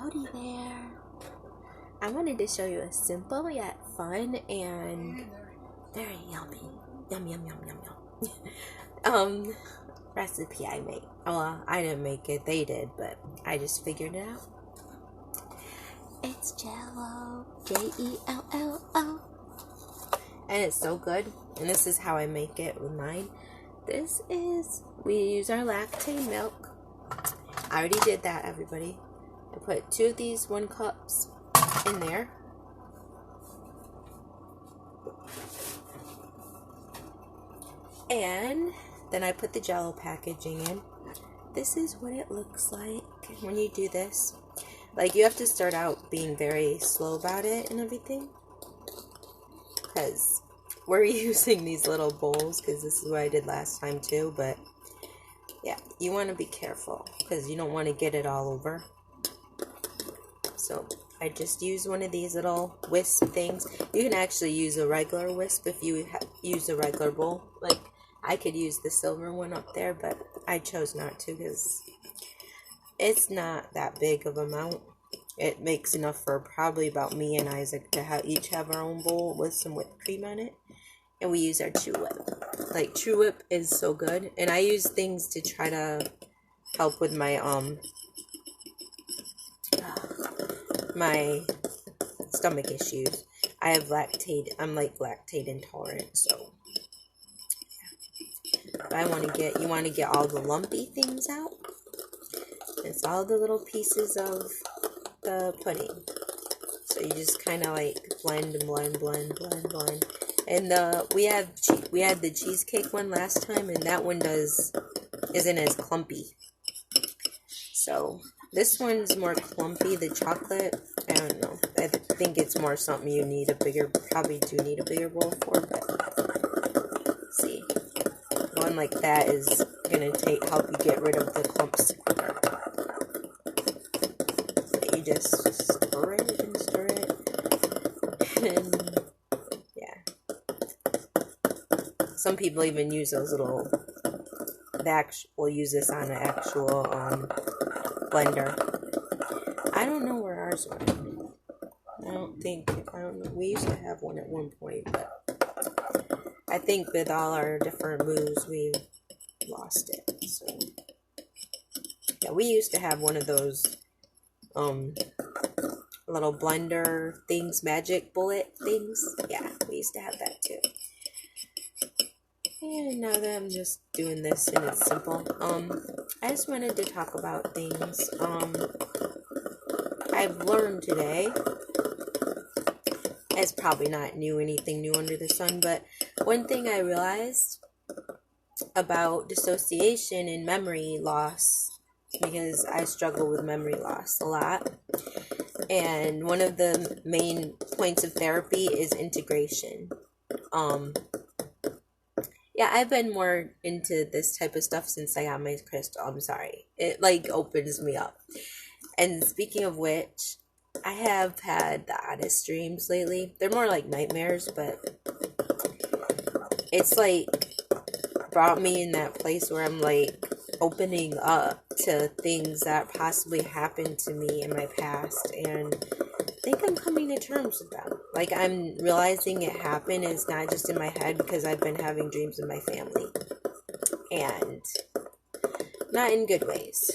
Howdy there. I wanted to show you a simple yet fun and very yummy, yum recipe I made. Well, I didn't make it, they did, but I just figured it out. It's Jell-O, Jell-O, and it's so good. And this is how I make it with mine. We use our Lactaid Milk. I already did that, everybody. I put 2 of these 1 cups in there. And then I put the Jell-O packaging in. This is what it looks like when you do this. Like, you have to start out being very slow about it and everything, because we're using these little bowls, because this is what I did last time too. But yeah, you want to be careful because you don't want to get it all over. So I just use one of these little whisk things. You can actually use a regular whisk if you use a regular bowl. Like, I could use the silver one up there, but I chose not to because it's not that big of an amount. It makes enough for probably about me and Isaac to each have our own bowl with some whipped cream on it. And we use our True Whip. Like, True Whip is so good. And I use things to try to help with my my stomach issues. I have I'm like lactate intolerant, so yeah. But you want to get all the lumpy things out. It's all the little pieces of the pudding. So you just kind of like blend. And we had the cheesecake one last time, and that one isn't as clumpy. So this one's more clumpy. The chocolate, I don't know. I think it's more something you need probably do need a bigger bowl for. But let's see, one like that is gonna help you get rid of the clumps quicker. So you just stir it and stir it, and yeah. Some people even use those little. Will use this on an actual blender. I don't know where ours went. I don't know. We used to have one at one point, but I think with all our different moves, we lost it. So yeah, we used to have one of those little blender things, magic bullet things. Yeah, we used to have that too. And now that I'm just doing this and it's simple, I just wanted to talk about things I've learned today. It's probably not anything new under the sun, but one thing I realized about dissociation and memory loss, because I struggle with memory loss a lot, and one of the main points of therapy is integration. Yeah, I've been more into this type of stuff since I got my crystal. I'm sorry. It, like, opens me up. And speaking of which, I have had the oddest dreams lately. They're more like nightmares, but it's, like, brought me in that place where I'm, like, opening up to things that possibly happened to me in my past. And I think I'm coming to terms with them. Like, I'm realizing it happened. It's not just in my head, because I've been having dreams with my family. And not in good ways.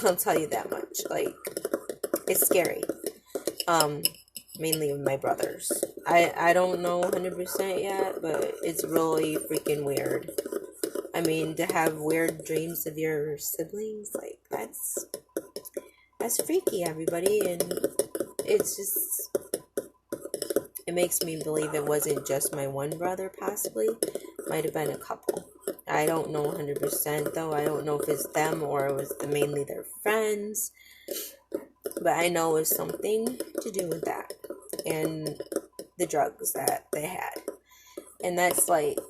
I'll tell you that much. Like, it's scary. Mainly with my brothers. I don't know 100% yet, but it's really freaking weird. I mean, to have weird dreams of your siblings, like, that's freaky, everybody. And it's just, it makes me believe it wasn't just my one brother, possibly. Might have been a couple. I don't know 100% though. I don't know if it's them or it was mainly their friends. But I know it was something to do with that. And the drugs that they had. And that's like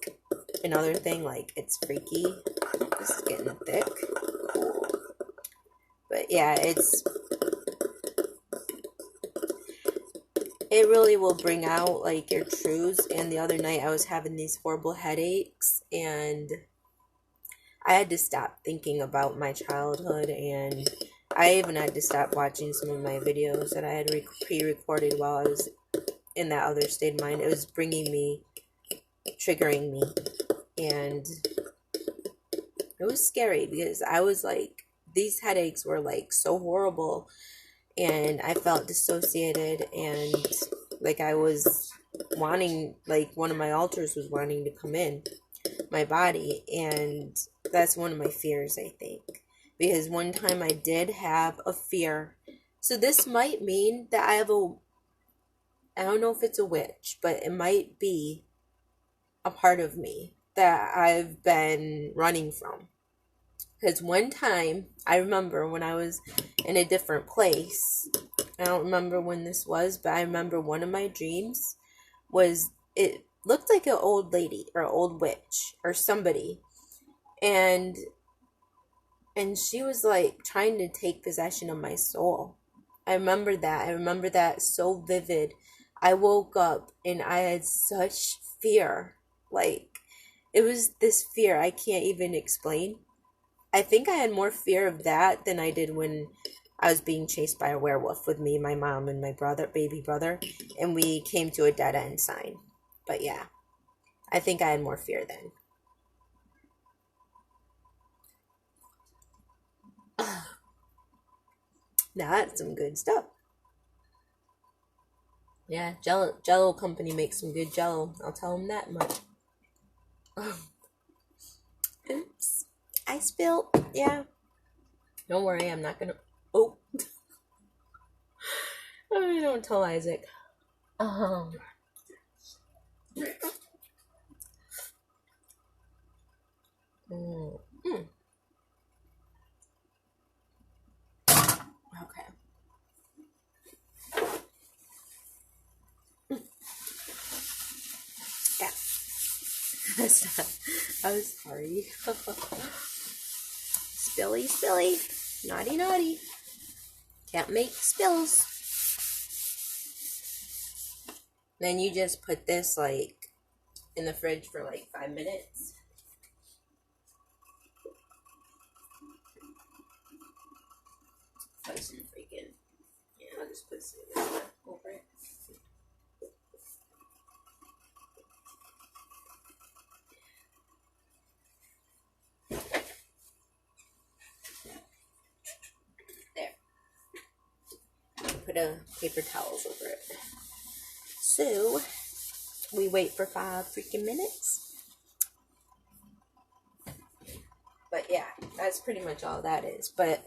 another thing, like, it's freaky. This is getting thick. Cool. But yeah, it really will bring out, like, your truths. And the other night I was having these horrible headaches, and I had to stop thinking about my childhood and I even had to stop watching some of my videos that I had pre-recorded while I was in that other state of mind. It was triggering me, and it was scary because I was like, these headaches were like so horrible, and I felt dissociated, and like I was wanting, like one of my alters was wanting to come in my body, and that's one of my fears, I think, because one time I did have a fear. So this might mean that I don't know if it's a witch, but it might be a part of me that I've been running from. Because one time, I remember when I was in a different place, I don't remember when this was, but I remember one of my dreams was, it looked like an old lady or old witch or somebody. And she was like trying to take possession of my soul. I remember that. I remember that so vivid. I woke up and I had such fear. Like, it was this fear I can't even explain. I think I had more fear of that than I did when I was being chased by a werewolf with me, my mom, and my baby brother, and we came to a dead end sign. But yeah, I think I had more fear then. Now that's some good stuff. Yeah, Jell-O company makes some good Jell-O. I'll tell them that much. Oops, I spilled. Yeah, don't worry, I'm not gonna. Oh, oh, don't tell Isaac. Um. Mm, okay. Yeah. I'm sorry. Spilly. Naughty. Can't make spills. Then you just put this like in the fridge for like 5 minutes. Put some freaking. Yeah, I'll just put some over it. There. Put a paper towels over it. So we wait for 5 freaking minutes. But yeah, that's pretty much all that is. But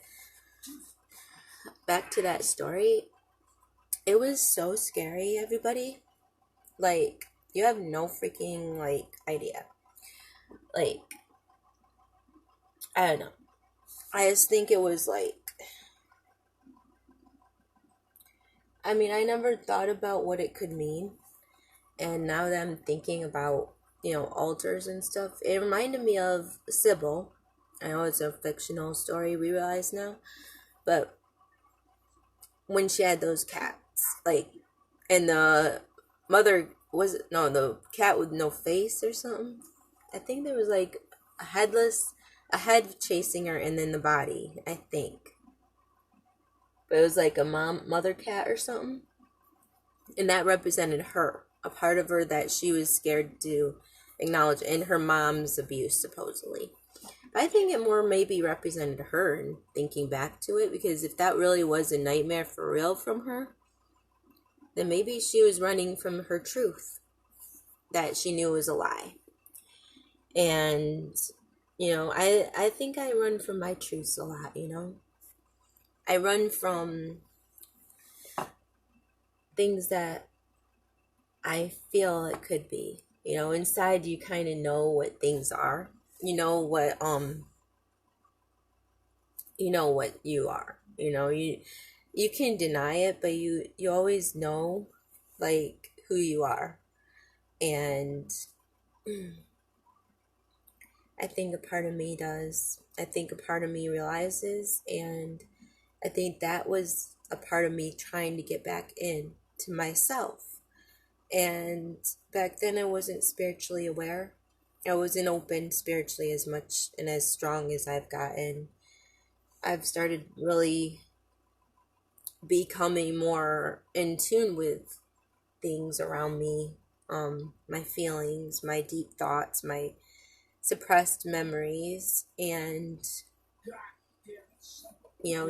back to that story, it was so scary, everybody. Like, you have no freaking like idea. Like, I don't know. I just think it was like, I mean, I never thought about what it could mean. And now that I'm thinking about, altars and stuff, it reminded me of Sybil. I know it's a fictional story, we realize now. But when she had those cats, like, and the mother was, no, the cat with no face or something. I think there was like a head chasing her and then the body, I think. But it was like a mother cat or something. And that represented her, a part of her that she was scared to acknowledge, and her mom's abuse, supposedly. But I think it more maybe represented her, and thinking back to it, because if that really was a nightmare for real from her, then maybe she was running from her truth that she knew was a lie. And, I think I run from my truths a lot, I run from things that I feel it could be. Inside you kind of know what things are. You know what you are. You can deny it, but you always know like who you are. And I think a part of me does. I think a part of me realizes, and I think that was a part of me trying to get back in to myself. And back then I wasn't spiritually aware. I wasn't open spiritually as much and as strong as I've gotten. I've started really becoming more in tune with things around me, my feelings, my deep thoughts, my suppressed memories, and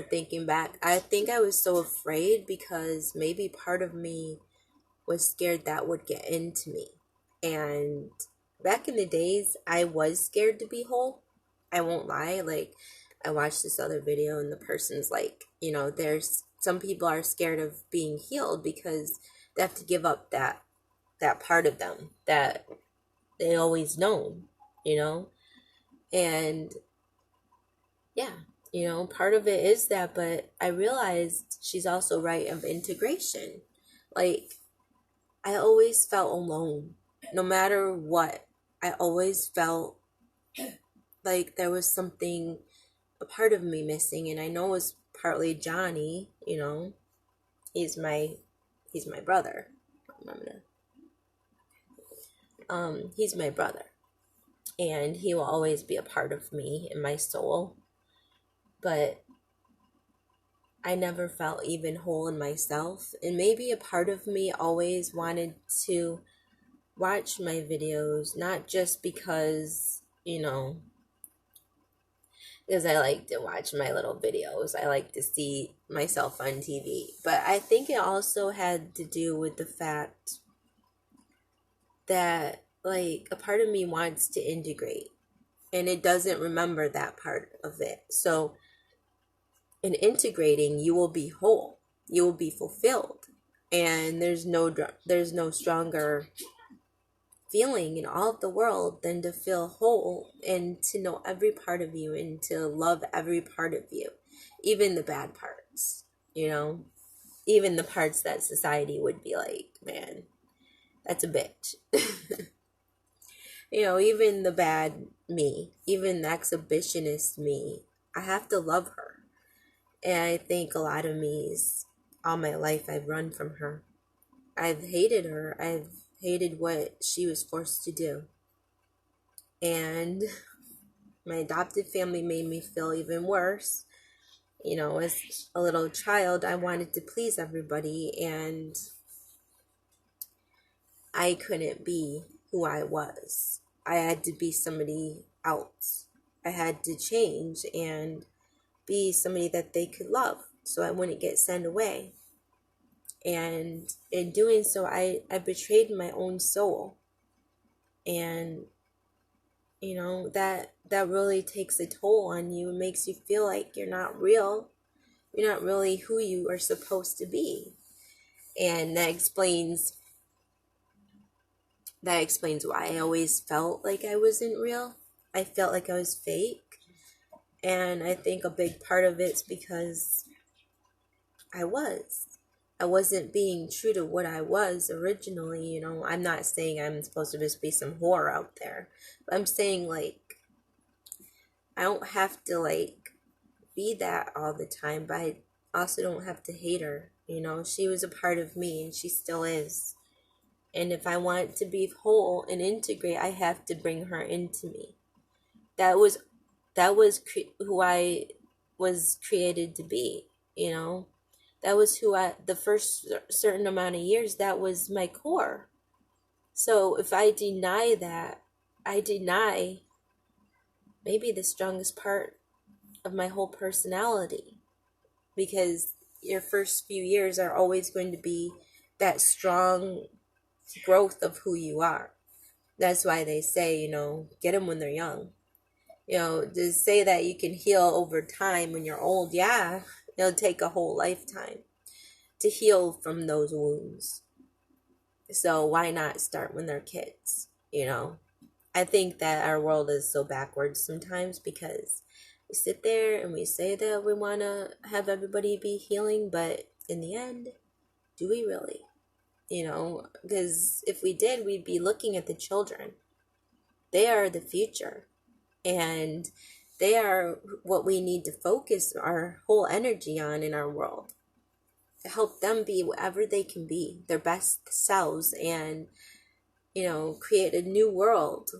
thinking back, I think I was so afraid because maybe part of me was scared that would get into me. And back in the days, I was scared to be whole. I won't lie. Like, I watched this other video, and the person's like, there's some people are scared of being healed because they have to give up that part of them that they always known, you know? And yeah, part of it is that, but I realized she's also right of integration. Like, I always felt alone, no matter what. I always felt like there was something, a part of me missing, and I know it was partly Johnny. He's my brother. He's my brother, and he will always be a part of me and my soul. But I never felt even whole in myself, and maybe a part of me always wanted to watch my videos, not just because, because I like to watch my little videos. I like to see myself on TV. But I think it also had to do with the fact that, like, a part of me wants to integrate, and it doesn't remember that part of it. So, in integrating, you will be whole. You will be fulfilled. And there's no stronger feeling in all of the world than to feel whole and to know every part of you and to love every part of you, even the bad parts, even the parts that society would be like, man, that's a bitch. Even the bad me, even the exhibitionist me, I have to love her. And I think a lot of me's, all my life, I've run from her. I've hated her. I've hated what she was forced to do. And my adopted family made me feel even worse. As a little child, I wanted to please everybody, and I couldn't be who I was. I had to be somebody else. I had to change and be somebody that they could love so I wouldn't get sent away. And in doing so, I betrayed my own soul. And that really takes a toll on you. It makes you feel like you're not real. You're not really who you are supposed to be. And that explains why I always felt like I wasn't real. I felt like I was fake. And I think a big part of it's because I wasn't being true to what I was originally. I'm not saying I'm supposed to just be some whore out there. But I'm saying, like, I don't have to, like, be that all the time, but I also don't have to hate her. She was a part of me, and she still is. And if I want to be whole and integrate, I have to bring her into me. That was who I was created to be. That was who the first certain amount of years, that was my core. So if I deny that, I deny maybe the strongest part of my whole personality, because your first few years are always going to be that strong growth of who you are. That's why they say, get them when they're young. To say that you can heal over time when you're old, yeah, it'll take a whole lifetime to heal from those wounds. So why not start when they're kids? I think that our world is so backwards sometimes because we sit there and we say that we want to have everybody be healing, but in the end, do we really? Because if we did, we'd be looking at the children. They are the future, and they are what we need to focus our whole energy on in our world, to help them be whatever they can be, their best selves, and create a new world.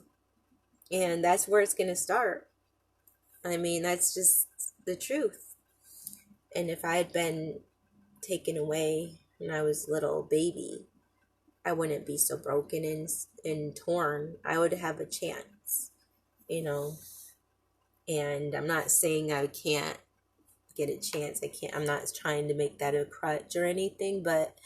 And that's where it's going to start. I mean, that's just the truth. And if I had been taken away when I was a little baby, I wouldn't be so broken and torn. I would have a chance, you know. And I'm not saying I can't get a chance. I'm not trying to make that a crutch or anything, but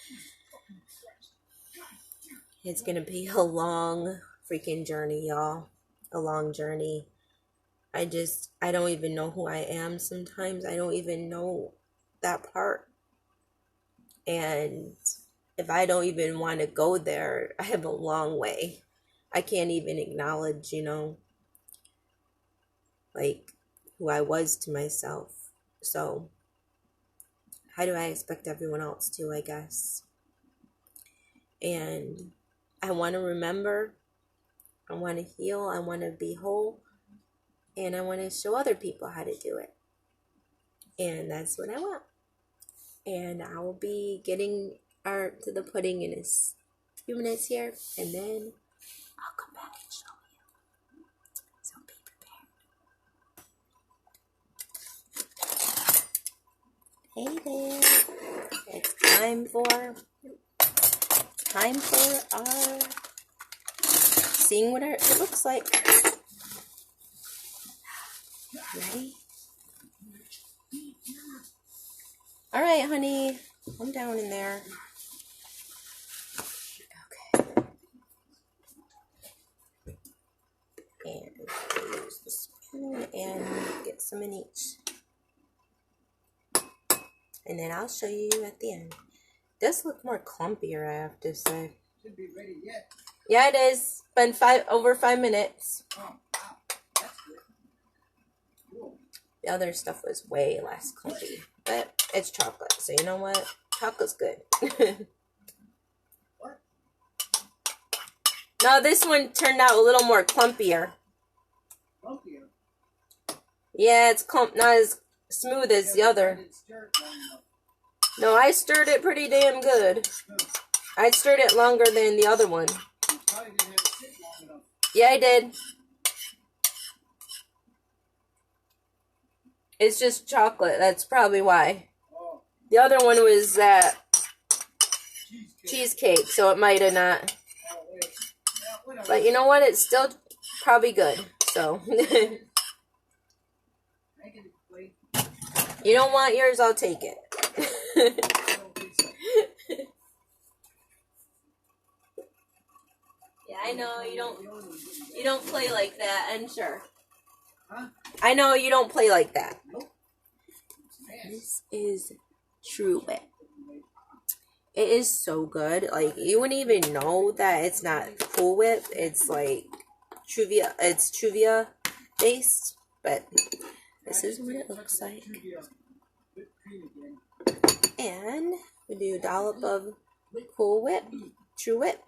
it's going to be a long freaking journey, y'all. A long journey. I don't even know who I am sometimes. I don't even know that part. And if I don't even want to go there, I have a long way. I can't even acknowledge, like who I was to myself. So how do I expect everyone else to, I guess? And I want to remember, I want to heal, I want to be whole, and I want to show other people how to do it. And that's what I want. And I will be getting to the pudding in a few minutes here, and then I'll come back and show you. So be prepared. Hey there. It's time for our seeing what it looks like. Ready? All right, honey. Come down in there. Okay. And use the spoon and get some in each. And then I'll show you at the end. It does look more clumpier, I have to say. Should be ready yet. Yeah, it is. Been over 5 minutes. Oh, wow. That's good. Cool. The other stuff was way less clumpy. But it's chocolate, so you know what? Chocolate's good. What? No, this one turned out a little more clumpier. Clumpier? Yeah, it's not as smooth as the other. No, I stirred it pretty damn good. I stirred it longer than the other one. You probably didn't have it sit long enough. Yeah, I did. It's just chocolate. That's probably why. Oh, The other one was that cheesecake, so it might have not. oh, wait. Yeah, whatever. But you know what? It's still probably good. So, Make it a plate. you don't want yours, I'll take it. I don't think so. Yeah, I know you don't play like that, I'm sure. Huh? I know you don't play like that. Nope. It's This is True Whip. It is so good. Like, you wouldn't even know that it's not Cool Whip. It's like Truvia. It's Truvia based, but this is what it looks like. And we do a dollop of Cool Whip, True Whip,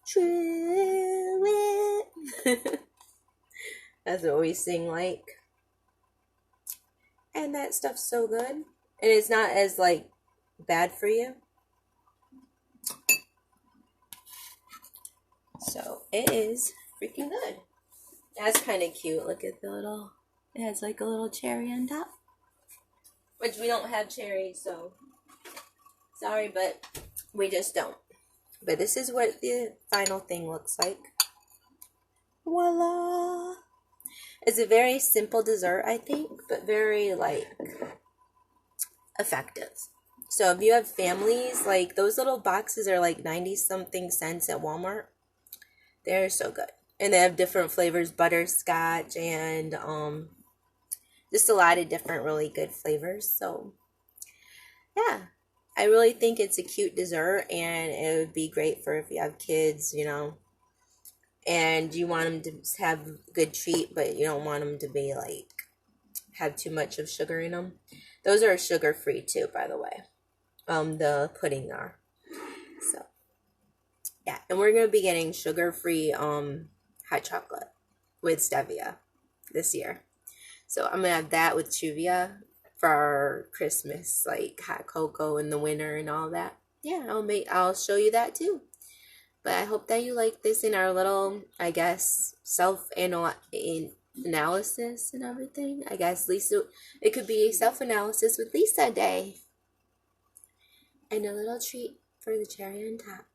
True Whip. That's what we sing like. And that stuff's so good. And it's not as, like, bad for you. So, it is freaking good. That's kind of cute. Look at the little, it has like a little cherry on top. Which we don't have cherries, so sorry, but we just don't. But this is what the final thing looks like. Voila! It's a very simple dessert, I think, but very, like, effective. So if you have families, like, those little boxes are like 90-something cents at Walmart. They're so good. And they have different flavors, butterscotch and just a lot of different really good flavors. So, yeah. I really think it's a cute dessert, and it would be great for if you have kids, and you want them to have a good treat, but you don't want them to be, like, have too much of sugar in them. Those are sugar-free, too, by the way. The pudding are. So, yeah. And we're going to be getting sugar-free hot chocolate with stevia this year. So, I'm going to have that with Chuvia for our Christmas, like hot cocoa in the winter and all that. Yeah, I'll show you that, too. But I hope that you like this in our little, I guess, analysis and everything. I guess Lisa, it could be self-analysis with Lisa day. And a little treat for the cherry on top.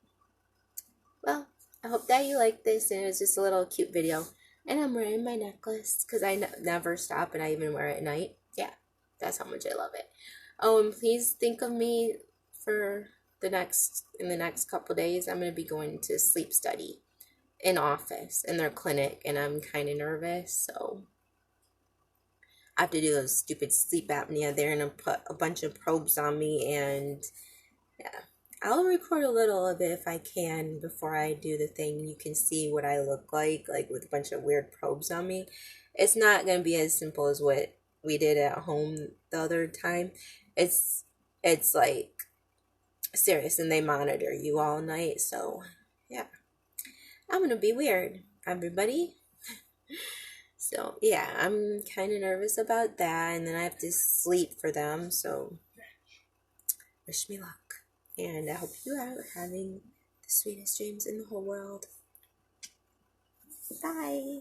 Well, I hope that you like this, and it was just a little cute video. And I'm wearing my necklace because I never stop, and I even wear it at night. Yeah, that's how much I love it. Oh, and please think of me for in the next couple days. I'm going to be going to sleep study in office in their clinic, and I'm kind of nervous, so I have to do those stupid sleep apnea. They're going to put a bunch of probes on me, and yeah. I'll record a little of it if I can before I do the thing. You can see what I look like with a bunch of weird probes on me. It's not going to be as simple as what we did at home the other time. It's like serious, and they monitor you all night. So, yeah. I'm going to be weird, everybody. So, yeah, I'm kind of nervous about that, and then I have to sleep for them, so wish me luck. And I hope you are having the sweetest dreams in the whole world. Bye.